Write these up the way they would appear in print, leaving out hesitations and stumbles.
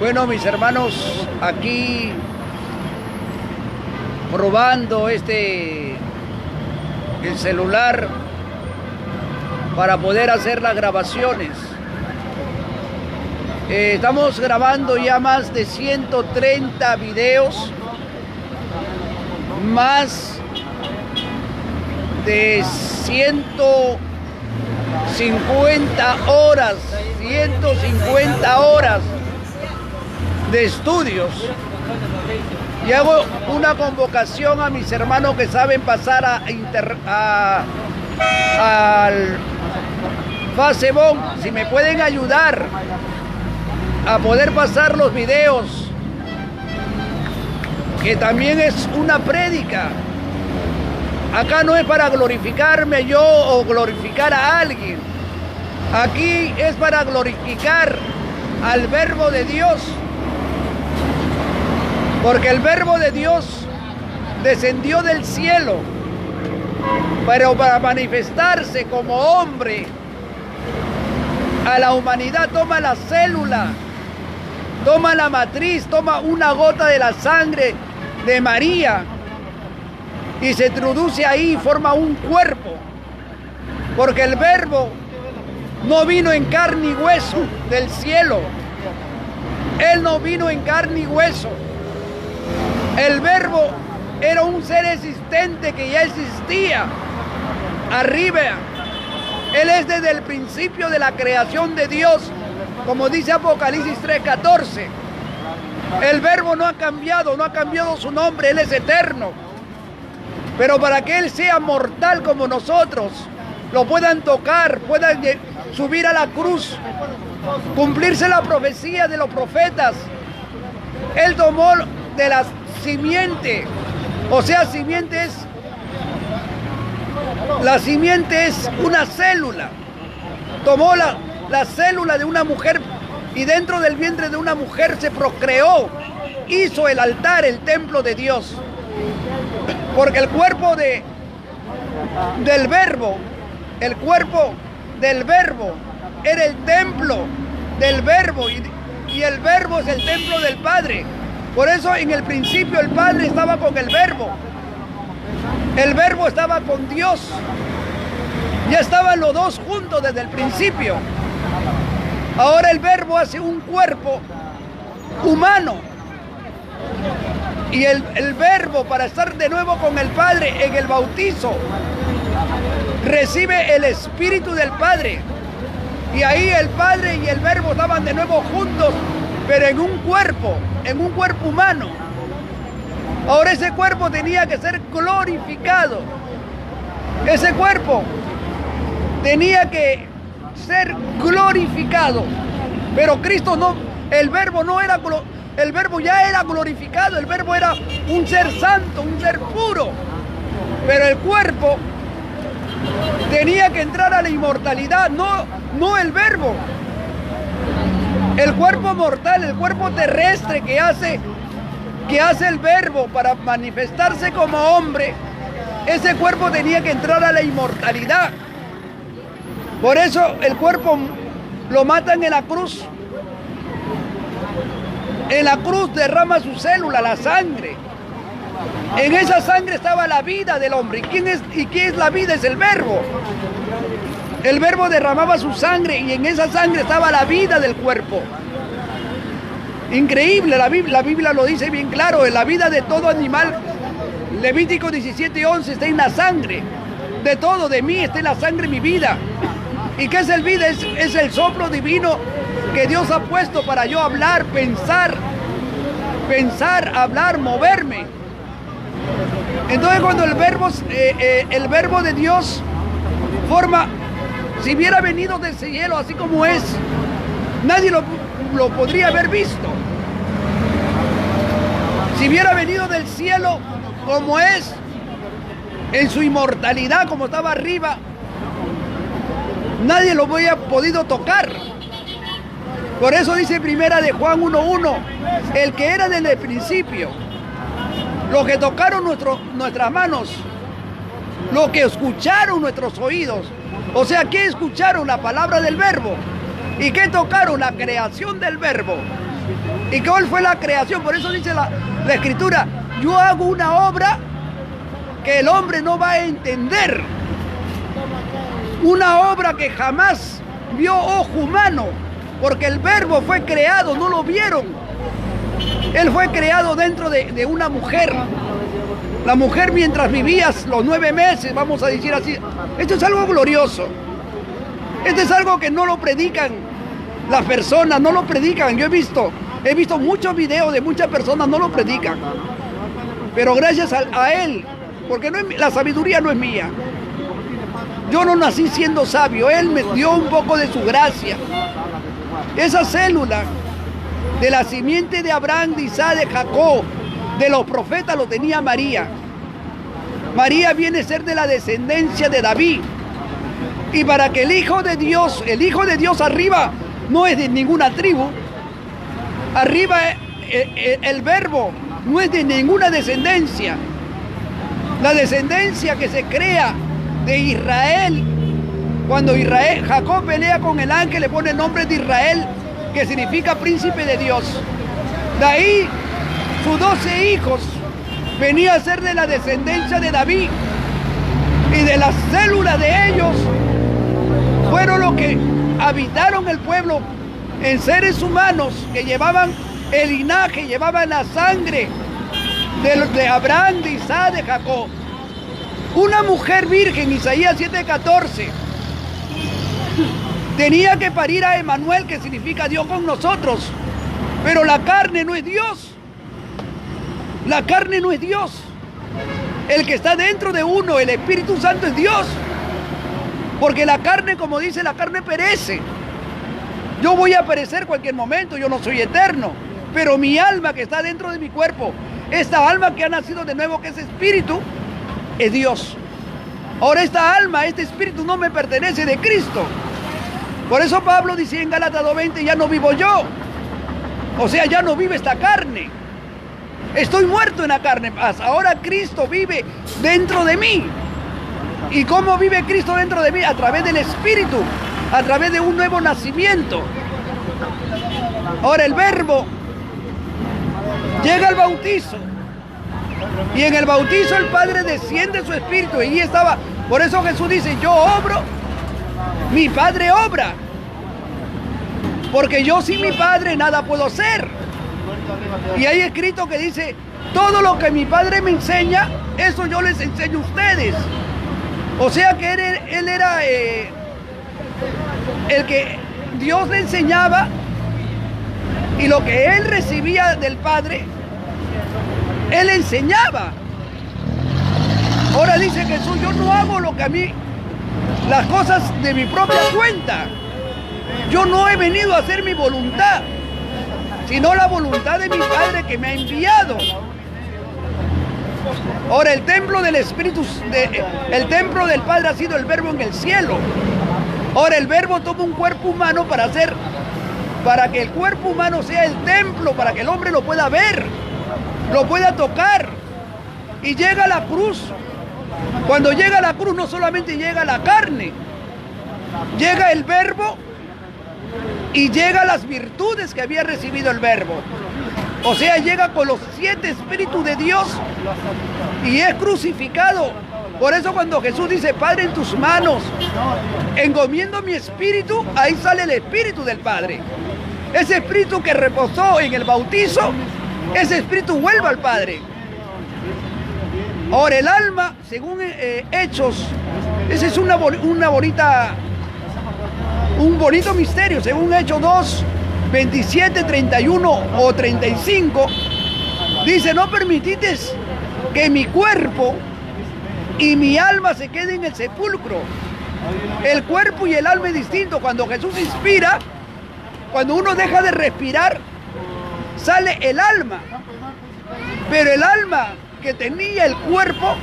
Bueno, mis hermanos, aquí probando el celular para poder hacer las grabaciones. Estamos grabando ya más de 130 videos, más de 150 horas de estudios. Y hago una convocación a mis hermanos que saben pasar al Facebook, si me pueden ayudar a poder pasar los videos, que también es una prédica. Acá no es para glorificarme yo o glorificar a alguien. Aquí es para glorificar al Verbo de Dios. Porque el Verbo de Dios descendió del cielo, pero para manifestarse como hombre a la humanidad toma la célula, toma la matriz, toma una gota de la sangre de María y se introduce ahí y forma un cuerpo. Porque el Verbo no vino en carne y hueso del cielo. Él no vino en carne y hueso. El Verbo era un ser existente que ya existía arriba. Él es desde el principio de la creación de Dios, como dice Apocalipsis 3:14. El Verbo no ha cambiado su nombre, Él es eterno. Pero para que Él sea mortal como nosotros, lo puedan tocar, puedan subir a la cruz, cumplirse la profecía de los profetas. Él tomó de la simiente, o sea, la simiente es una célula. Tomó la célula de una mujer y dentro del vientre de una mujer se procreó, hizo el altar, el templo de Dios. Porque el cuerpo del Verbo era el templo del Verbo y el Verbo es el templo del Padre. Por eso en el principio el Padre estaba con el Verbo estaba con Dios, ya estaban los dos juntos desde el principio. Ahora el Verbo hace un cuerpo humano y el Verbo, para estar de nuevo con el Padre en el bautizo, recibe el Espíritu del Padre y ahí el Padre y el Verbo estaban de nuevo juntos, pero en un cuerpo humano. Ahora ese cuerpo tenía que ser glorificado. Ese cuerpo tenía que ser glorificado. Pero Cristo no, el Verbo ya era glorificado, el Verbo era un ser santo, un ser puro. Pero el cuerpo tenía que entrar a la inmortalidad, no el Verbo. El cuerpo mortal, el cuerpo terrestre que hace el Verbo para manifestarse como hombre, ese cuerpo tenía que entrar a la inmortalidad. Por eso el cuerpo lo matan en la cruz. En la cruz derrama su célula, la sangre. En esa sangre estaba la vida del hombre. ¿Y qué es la vida? Es el Verbo. El Verbo derramaba su sangre y en esa sangre estaba la vida del cuerpo. Increíble, la Biblia lo dice bien claro, en la vida de todo animal. Levítico 17:11 está en la sangre. De todo, de mí está en la sangre mi vida. ¿Y qué es el vida? Es el soplo divino que Dios ha puesto para yo hablar, pensar, hablar, moverme. Entonces cuando el Verbo de Dios forma, si hubiera venido del cielo así como es, nadie lo podría haber visto. Si hubiera venido del cielo como es, en su inmortalidad, como estaba arriba, nadie lo hubiera podido tocar. Por eso dice primera de Juan 1:1, el que era desde el principio, lo que tocaron nuestras manos, lo que escucharon nuestros oídos. O sea, ¿qué escucharon? La palabra del Verbo. ¿Y qué tocaron? La creación del Verbo. ¿Y cuál fue la creación? Por eso dice la Escritura, yo hago una obra que el hombre no va a entender. Una obra que jamás vio ojo humano, porque el Verbo fue creado, no lo vieron. Él fue creado dentro de una mujer. La mujer mientras vivías los 9 meses, vamos a decir así. Esto es algo glorioso. Esto es algo que no lo predican las personas, no lo predican. Yo he visto muchos videos de muchas personas, no lo predican. Pero gracias a él, porque la sabiduría no es mía. Yo no nací siendo sabio, él me dio un poco de su gracia. Esa célula de la simiente de Abraham, de Isaac, de Jacob, de los profetas lo tenía María. María viene a ser de la descendencia de David. Y para que el Hijo de Dios arriba no es de ninguna tribu. Arriba el Verbo no es de ninguna descendencia. La descendencia que se crea de Israel. Cuando Jacob pelea con el ángel, le pone el nombre de Israel, que significa príncipe de Dios. De ahí sus 12 hijos venía a ser de la descendencia de David. Y de las células de ellos fueron los que habitaron el pueblo en seres humanos que llevaban el linaje, llevaban la sangre de Abraham, de Isaac, de Jacob. Una mujer virgen, Isaías 7:14, tenía que parir a Emanuel, que significa Dios con nosotros. Pero la carne no es Dios. La carne no es Dios. El que está dentro de uno, el Espíritu Santo, es Dios. Porque la carne, como dice, la carne perece. Yo voy a perecer cualquier momento, yo no soy eterno. Pero mi alma que está dentro de mi cuerpo, esta alma que ha nacido de nuevo, que es espíritu, es Dios. Ahora esta alma, este espíritu no me pertenece, de Cristo. Por eso Pablo dice en Gálatas 2:20, ya no vivo yo. O sea, ya no vive esta carne. Estoy muerto en la carne. Ahora Cristo vive dentro de mí. ¿Y cómo vive Cristo dentro de mí? A través del Espíritu, a través de un nuevo nacimiento. Ahora el Verbo llega al bautizo. Y en el bautizo el Padre desciende su Espíritu. Y allí estaba. Por eso Jesús dice, yo obro, mi Padre obra. Porque yo sin mi Padre nada puedo hacer. Y hay escrito que dice, todo lo que mi Padre me enseña, eso yo les enseño a ustedes. O sea que él era el que Dios le enseñaba, y lo que él recibía del Padre, él enseñaba. Ahora dice Jesús, yo no hago lo que a mí, las cosas de mi propia cuenta. Yo no he venido a hacer mi voluntad, sino la voluntad de mi Padre que me ha enviado. Ahora el templo del Espíritu, el templo del Padre ha sido el Verbo en el cielo. Ahora el Verbo toma un cuerpo humano para que el cuerpo humano sea el templo, para que el hombre lo pueda ver, lo pueda tocar. Y llega a la cruz. Cuando llega a la cruz no solamente llega la carne, llega el Verbo y llega las virtudes que había recibido el Verbo. O sea, llega con los 7 espíritus de Dios y es crucificado. Por eso cuando Jesús dice, Padre, en tus manos encomiendo mi espíritu, ahí sale el espíritu del Padre. Ese espíritu que reposó en el bautizo, ese espíritu vuelve al Padre. Ahora el alma, según Hechos, ese es un bonito misterio, según Hechos 2, 27, 31 o 35, dice, no permitites que mi cuerpo y mi alma se queden en el sepulcro. El cuerpo y el alma es distinto. Cuando Jesús inspira, cuando uno deja de respirar, sale el alma. Pero el alma que tenía el cuerpo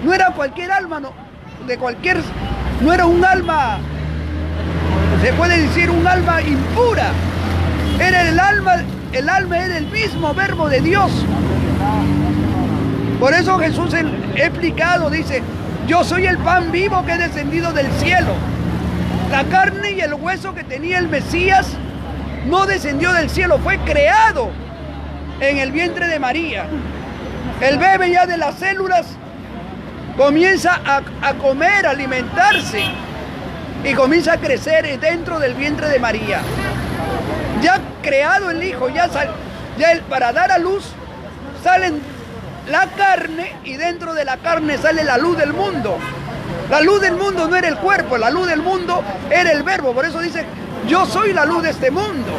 no era cualquier alma, no era un alma, se puede decir un alma impura. Era el alma era el mismo Verbo de Dios. Por eso Jesús ha explicado, dice, yo soy el pan vivo que he descendido del cielo. La carne y el hueso que tenía el Mesías no descendió del cielo, fue creado en el vientre de María. El bebé ya de las células comienza a comer, a alimentarse y comienza a crecer dentro del vientre de María. Ya creado el hijo, para dar a luz salen la carne y dentro de la carne sale la luz del mundo. La luz del mundo no era el cuerpo, la luz del mundo era el verbo. Por eso dice, yo soy la luz de este mundo.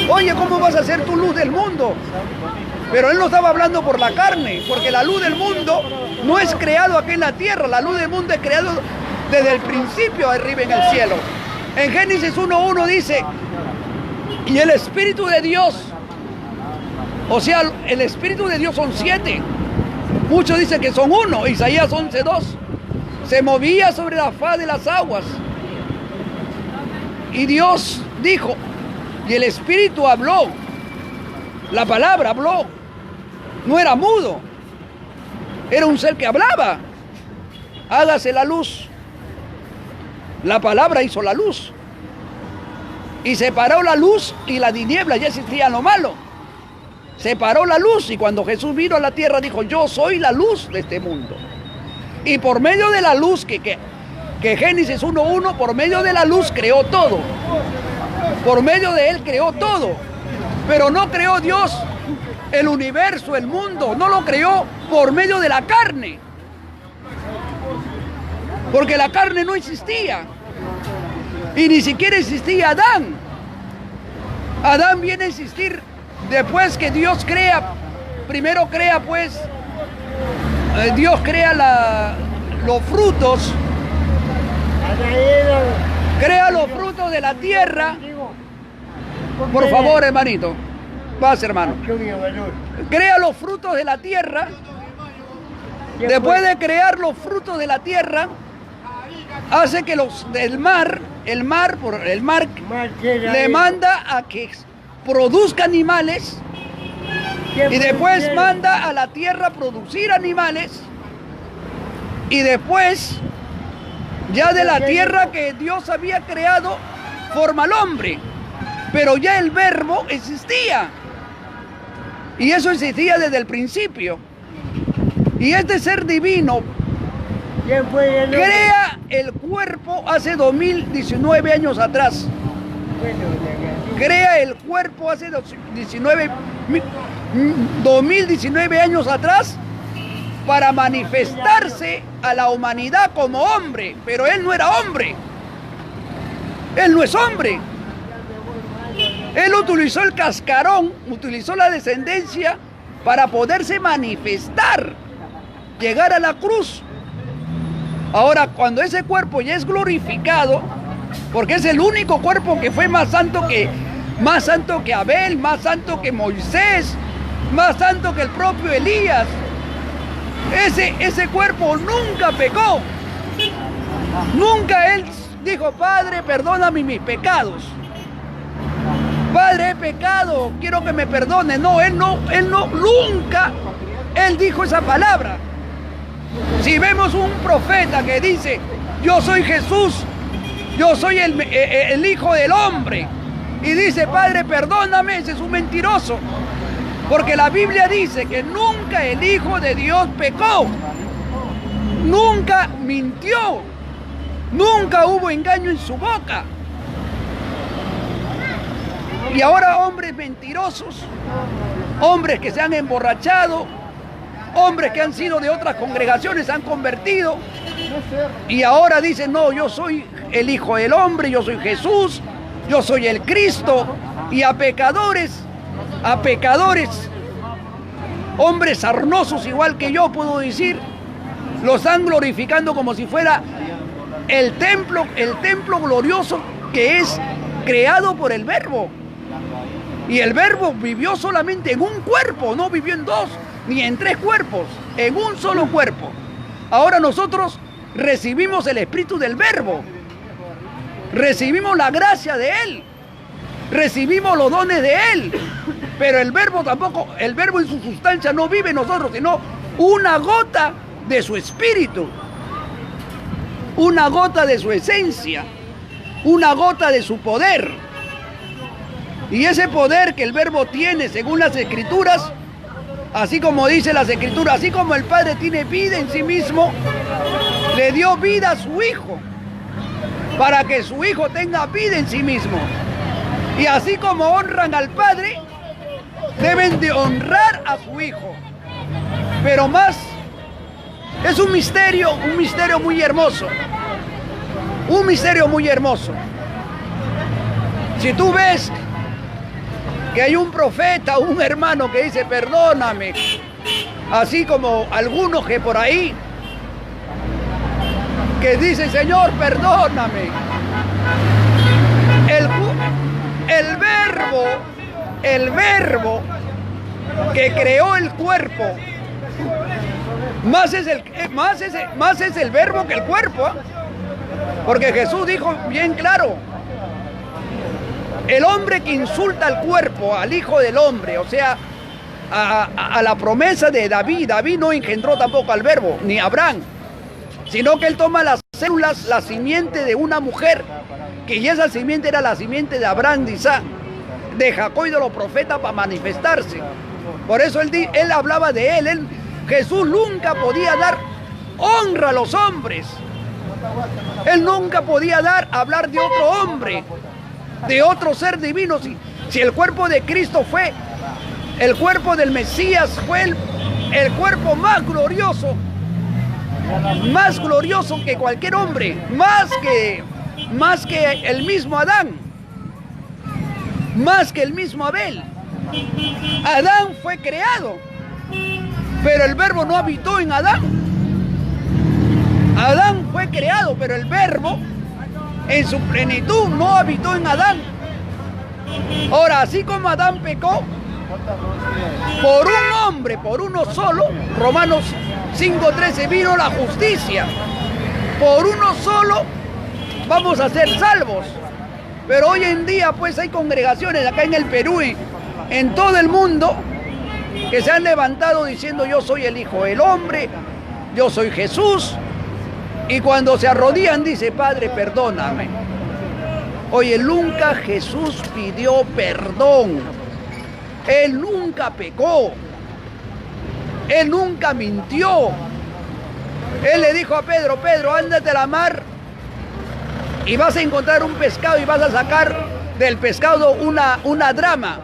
Oye, ¿cómo vas a ser tu luz del mundo? Pero él no estaba hablando por la carne, porque la luz del mundo no es creado aquí en la tierra. La luz del mundo es creado desde el principio arriba en el cielo. En Génesis 1:1 dice, y el Espíritu de Dios, o sea, el Espíritu de Dios son 7. Muchos dicen que son 1, Isaías 11:2. Se movía sobre la faz de las aguas. Y Dios dijo, y el Espíritu habló. La palabra habló. No era mudo. Era un ser que hablaba. Hágase la luz. La palabra hizo la luz. Y separó la luz y la tiniebla. Ya existía lo malo. Separó la luz. Y cuando Jesús vino a la tierra dijo, yo soy la luz de este mundo. Y por medio de la luz que Génesis 1:1, por medio de la luz creó todo. Por medio de él creó todo. Pero no creó Dios el universo, el mundo. No lo creó por medio de la carne. Porque la carne no existía. Y ni siquiera existía Adán. Adán viene a existir después que Dios crea. Primero crea pues, Dios crea los frutos. Crea los frutos de la tierra. Por favor, hermanito. Vas, hermano. Crea los frutos de la tierra. Después de crear los frutos de la tierra, hace que el mar le manda a que produzca animales. Y después manda a la tierra producir animales. Y después, ya de la tierra que Dios había creado, forma al hombre. Pero ya el verbo existía. Y eso existía desde el principio. Y este ser divino crea el cuerpo hace 2019 años atrás. Crea el cuerpo hace 2019 años atrás para manifestarse a la humanidad como hombre. Pero él no era hombre. Él no es hombre. Él utilizó el cascarón, utilizó la descendencia para poderse manifestar, llegar a la cruz. Ahora, cuando ese cuerpo ya es glorificado, porque es el único cuerpo que fue más santo que Abel, más santo que Moisés, más santo que el propio Elías, ese cuerpo nunca pecó. Nunca él dijo, Padre, perdóname mis pecados. Padre, he pecado, quiero que me perdone. No, él nunca, él dijo esa palabra. Si vemos un profeta que dice, yo soy Jesús, yo soy el Hijo del Hombre, y dice, Padre, perdóname, ese es un mentiroso. Porque la Biblia dice que nunca el Hijo de Dios pecó, nunca mintió, nunca hubo engaño en su boca. Y ahora hombres mentirosos, hombres que se han emborrachado, hombres que han sido de otras congregaciones, se han convertido y ahora dicen, no, yo soy el Hijo del Hombre, yo soy Jesús, yo soy el Cristo. Y a pecadores, hombres sarnosos igual que yo puedo decir, los están glorificando como si fuera el templo glorioso que es creado por el Verbo. Y el Verbo vivió solamente en un cuerpo, no vivió en 2 ni en 3 cuerpos, en un solo cuerpo. Ahora nosotros recibimos el Espíritu del Verbo, recibimos la gracia de Él, recibimos los dones de Él, pero el Verbo en su sustancia no vive en nosotros, sino una gota de su Espíritu, una gota de su esencia, una gota de su poder. Y ese poder que el Verbo tiene, según las Escrituras, así como dice las Escrituras, así como el Padre tiene vida en sí mismo, le dio vida a su Hijo, para que su Hijo tenga vida en sí mismo. Y así como honran al Padre, deben de honrar a su Hijo. Pero más, es un misterio muy hermoso. Un misterio muy hermoso. Si tú ves que hay un profeta, un hermano que dice, perdóname, así como algunos que por ahí, que dicen, Señor, perdóname. El verbo que creó el cuerpo, más es el verbo que el cuerpo, ¿eh? Porque Jesús dijo bien claro, el hombre que insulta al cuerpo, al Hijo del Hombre, o sea, a la promesa de David. David no engendró tampoco al verbo, ni Abraham, sino que él toma las células, la simiente de una mujer, que ya esa simiente era la simiente de Abraham, de Isaac, de Jacob y de los profetas para manifestarse. Por eso él hablaba de él. Jesús nunca podía dar honra a los hombres. Él nunca podía hablar de otro hombre, de otro ser divino. Si el cuerpo de Cristo fue, el cuerpo del Mesías fue el cuerpo más glorioso que cualquier hombre, más que el mismo Adán, más que el mismo Abel. Adán fue creado, pero el Verbo no habitó en Adán. Adán fue creado, pero el Verbo en su plenitud no habitó en Adán. Ahora, así como Adán pecó, por un hombre, por uno solo, Romanos 5:13, vino la justicia. Por uno solo vamos a ser salvos. Pero hoy en día pues hay congregaciones acá en el Perú y en todo el mundo que se han levantado diciendo, yo soy el Hijo del Hombre, yo soy Jesús. Y cuando se arrodillan dice, Padre, perdóname. Oye, nunca Jesús pidió perdón. Él nunca pecó. Él nunca mintió. Él le dijo a Pedro, Pedro, ándate a la mar y vas a encontrar un pescado y vas a sacar del pescado una drama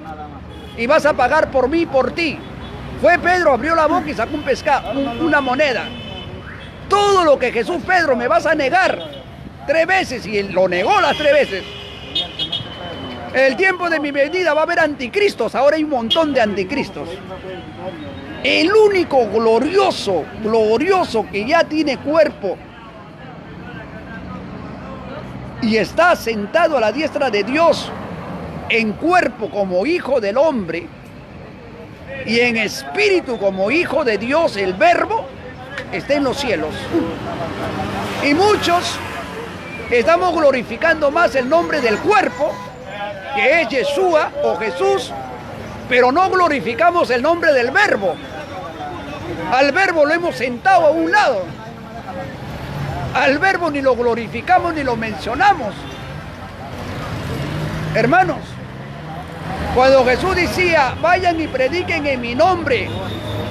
y vas a pagar por mí y por ti. Fue Pedro, abrió la boca y sacó un pescado, una moneda. Todo lo que Jesús, Pedro, me vas a negar 3 veces, y él lo negó las 3 veces. El tiempo de mi venida va a haber anticristos, ahora hay un montón de anticristos. El único glorioso que ya tiene cuerpo y está sentado a la diestra de Dios en cuerpo como Hijo del Hombre y en espíritu como Hijo de Dios, el Verbo, está en los cielos. Y muchos estamos glorificando más el nombre del cuerpo, que es Yeshua o Jesús, pero no glorificamos el nombre del Verbo. Al Verbo lo hemos sentado a un lado. Al Verbo ni lo glorificamos ni lo mencionamos. Hermanos, cuando Jesús decía, vayan y prediquen en mi nombre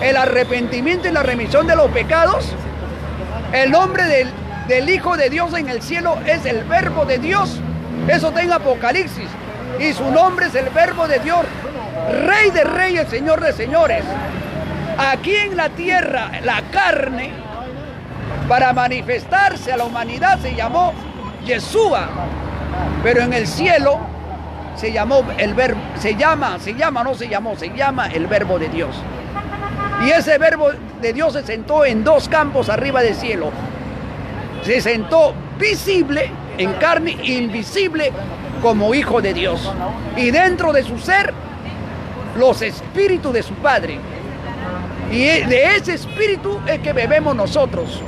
el arrepentimiento y la remisión de los pecados, el nombre del Hijo de Dios en el cielo es el Verbo de Dios. Eso está en Apocalipsis. Y su nombre es el Verbo de Dios, Rey de reyes, Señor de señores. Aquí en la tierra, la carne, para manifestarse a la humanidad, se llamó Yeshua. Pero en el cielo se llamó el Verbo, se llama el Verbo de Dios. Y ese Verbo de Dios se sentó en 2 campos arriba del cielo. Se sentó visible en carne, invisible como Hijo de Dios. Y dentro de su ser, los espíritus de su Padre. Y de ese espíritu es que bebemos nosotros.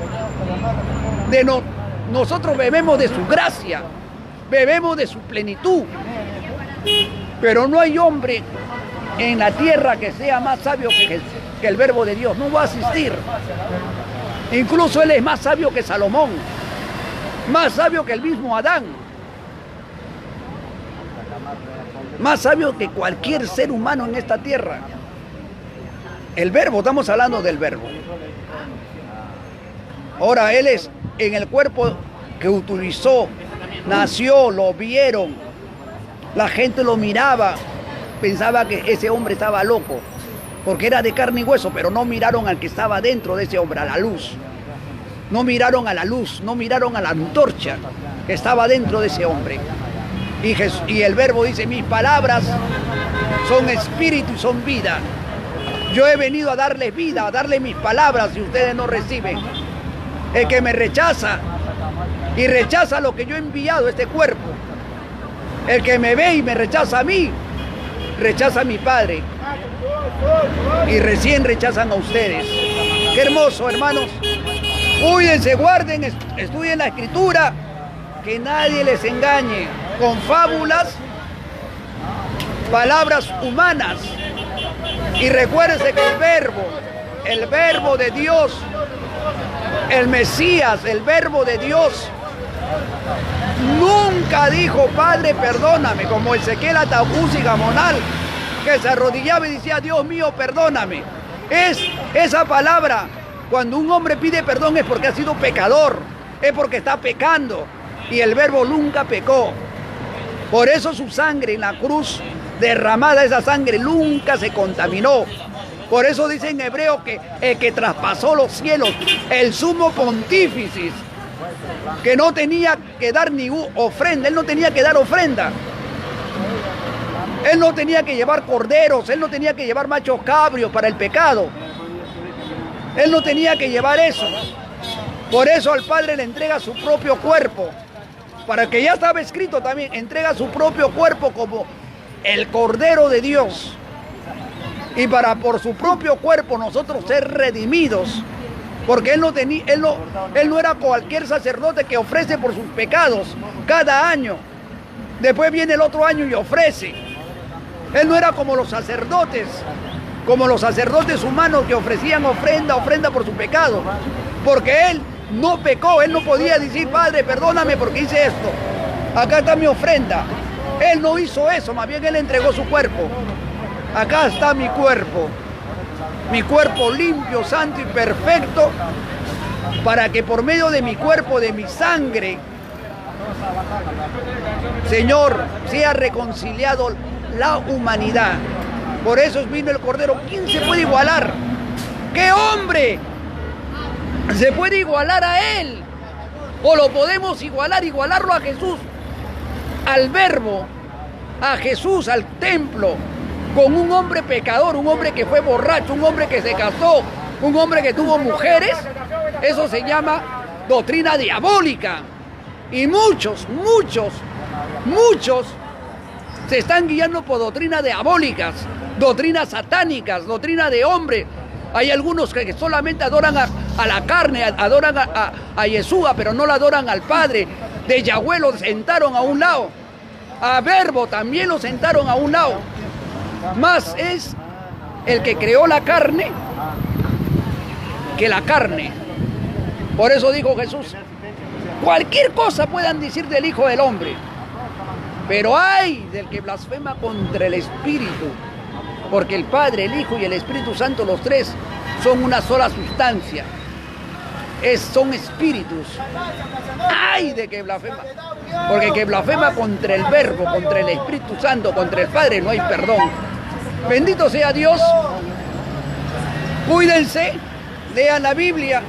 Nosotros bebemos de su gracia, bebemos de su plenitud. Pero no hay hombre en la tierra que sea más sabio que el Verbo de Dios. No va a existir. Incluso él es más sabio que Salomón, más sabio que el mismo Adán. más sabio que cualquier ser humano en esta tierra. El verbo, estamos hablando del verbo. Ahora, él es en el cuerpo que utilizó, nació, lo vieron, la gente lo miraba, pensaba que ese hombre estaba loco, porque era de carne y hueso, pero no miraron al que estaba dentro de ese hombre, a la luz. No miraron a la luz, no miraron a la antorcha que estaba dentro de ese hombre. Y el verbo dice, mis palabras son espíritu y son vida. Yo he venido a darles vida, a darles mis palabras y ustedes no reciben. El que me rechaza y rechaza lo que yo he enviado a este cuerpo, el que me ve y me rechaza a mí, rechaza a mi Padre. Y recién rechazan a ustedes. Qué hermoso, hermanos. Cuídense, guarden, estudien la Escritura, que nadie les engañe con fábulas, palabras humanas. Y recuérdense que el verbo de Dios, el Mesías, el verbo de Dios, nunca dijo, Padre, perdóname, como Ezequiel Ataúzi Gamonal, que se arrodillaba y decía, Dios mío, perdóname. Es esa palabra, cuando un hombre pide perdón es porque ha sido pecador, es porque está pecando, y el verbo nunca pecó. Por eso su sangre en la cruz, derramada esa sangre, nunca se contaminó. Por eso dice en hebreo que el que traspasó los cielos, el sumo pontífice, que no tenía que dar ninguna ofrenda, él no tenía que dar ofrenda. Él no tenía que llevar corderos, él no tenía que llevar machos cabrios para el pecado. Él no tenía que llevar eso. Por eso al Padre le entrega su propio cuerpo. Para que ya estaba escrito también, entrega su propio cuerpo como el Cordero de Dios. Y para por su propio cuerpo nosotros ser redimidos. Porque él no era cualquier sacerdote que ofrece por sus pecados cada año. Después viene el otro año y ofrece. Él no era como los sacerdotes humanos que ofrecían ofrenda por su pecado. Porque él no pecó, él no podía decir, Padre, perdóname porque hice esto. Acá está mi ofrenda. Él no hizo eso, más bien él entregó su cuerpo. Acá está mi cuerpo limpio, santo y perfecto, para que por medio de mi cuerpo, de mi sangre, Señor, sea reconciliado la humanidad. Por eso vino el Cordero. ¿Quién se puede igualar? ¿Qué hombre se puede igualar a Él? ¿O lo podemos igualarlo a Jesús? Al Verbo, a Jesús, al templo, con un hombre pecador, un hombre que fue borracho, un hombre que se casó, un hombre que tuvo mujeres. Eso se llama doctrina diabólica. Y muchos se están guiando por doctrinas diabólicas, doctrinas satánicas, doctrina de hombre. Hay algunos que solamente adoran a la carne, adoran a Yeshua, pero no la adoran al Padre. De Yahweh lo sentaron a un lado. A Verbo también lo sentaron a un lado. Más es el que creó la carne que la carne. Por eso dijo Jesús, cualquier cosa puedan decir del Hijo del Hombre, pero ay del que blasfema contra el Espíritu, porque el Padre, el Hijo y el Espíritu Santo, los tres, son una sola sustancia. Son espíritus. Ay de que blasfema, porque que blasfema contra el Verbo, contra el Espíritu Santo, contra el Padre, no hay perdón. Bendito sea Dios. Cuídense, lean la Biblia,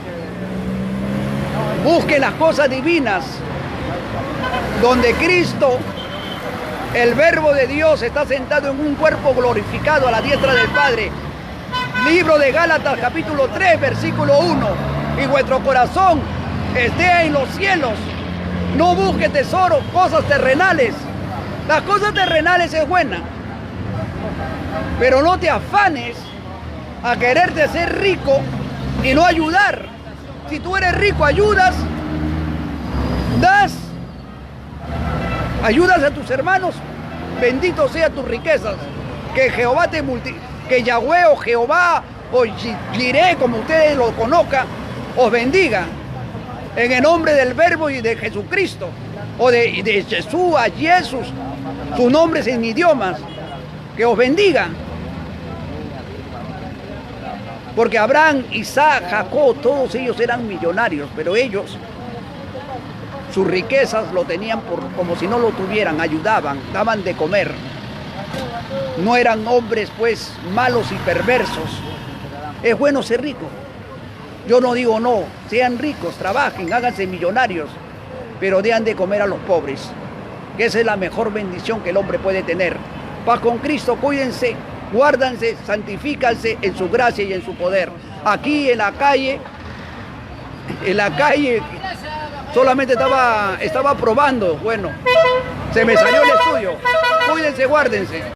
busquen las cosas divinas, donde Cristo, el Verbo de Dios, está sentado en un cuerpo glorificado a la diestra del Padre. Libro de Gálatas, capítulo 3, versículo 1. Y vuestro corazón esté en los cielos. No busque tesoros, cosas terrenales. Las cosas terrenales es buena, pero no te afanes a quererte ser rico y no ayudar. Si tú eres rico, ayudas, das, ayudas a tus hermanos, bendito sea tus riquezas. Que Jehová que Yahweh o Jehová o Jireh, como ustedes lo conozcan, os bendiga en el nombre del Verbo y de Jesucristo, o de Jesús, sus nombres en idiomas. Que os bendiga. Porque Abraham, Isaac, Jacob, todos ellos eran millonarios, pero ellos, sus riquezas lo tenían como si no lo tuvieran, ayudaban, daban de comer. No eran hombres pues malos y perversos. Es bueno ser rico. Yo no digo no, sean ricos, trabajen, háganse millonarios, pero dejan de comer a los pobres, que esa es la mejor bendición que el hombre puede tener. Paz con Cristo, cuídense, guárdanse, santifícanse en su gracia y en su poder. Aquí en la calle solamente estaba probando, bueno, se me salió el estudio. Cuídense, guárdense.